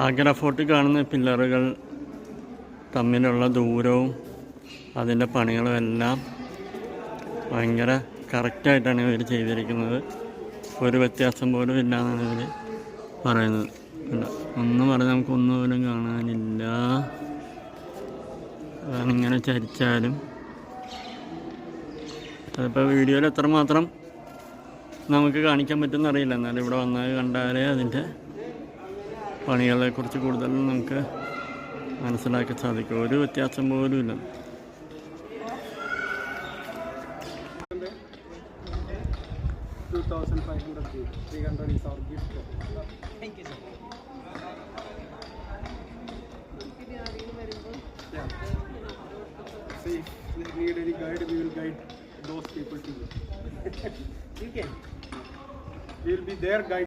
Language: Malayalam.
ആഗ്ര ഫോർട്ടിൽ കാണുന്ന പില്ലറുകൾ തമ്മിലുള്ള ദൂരവും അതിൻ്റെ പണികളും എല്ലാം ഭയങ്കര കറക്റ്റായിട്ടാണ് ഇവർ ചെയ്തിരിക്കുന്നത്. ഒരു വ്യത്യാസം പോലും ഇല്ലയെന്നാണ് ഇവർ പറയുന്നത്. ഒന്നും പറഞ്ഞാൽ നമുക്കൊന്നും പോലും കാണാനില്ല. അതാണിങ്ങനെ ചരിച്ചാലും അതിപ്പോൾ വീഡിയോയിൽ എത്രമാത്രം നമുക്ക് കാണിക്കാൻ പറ്റുമെന്ന് അറിയില്ല. എന്നാലും ഇവിടെ വന്നാൽ കണ്ടാലേ അതിൻ്റെ പണികളെക്കുറിച്ച് കൂടുതൽ നമുക്ക് മനസ്സിലാക്കാൻ സാധിക്കും. ഒരു വ്യത്യാസം പോലും ഇല്ല. See, if we need any guide, we will guide those people to you. You can. We will be their guide.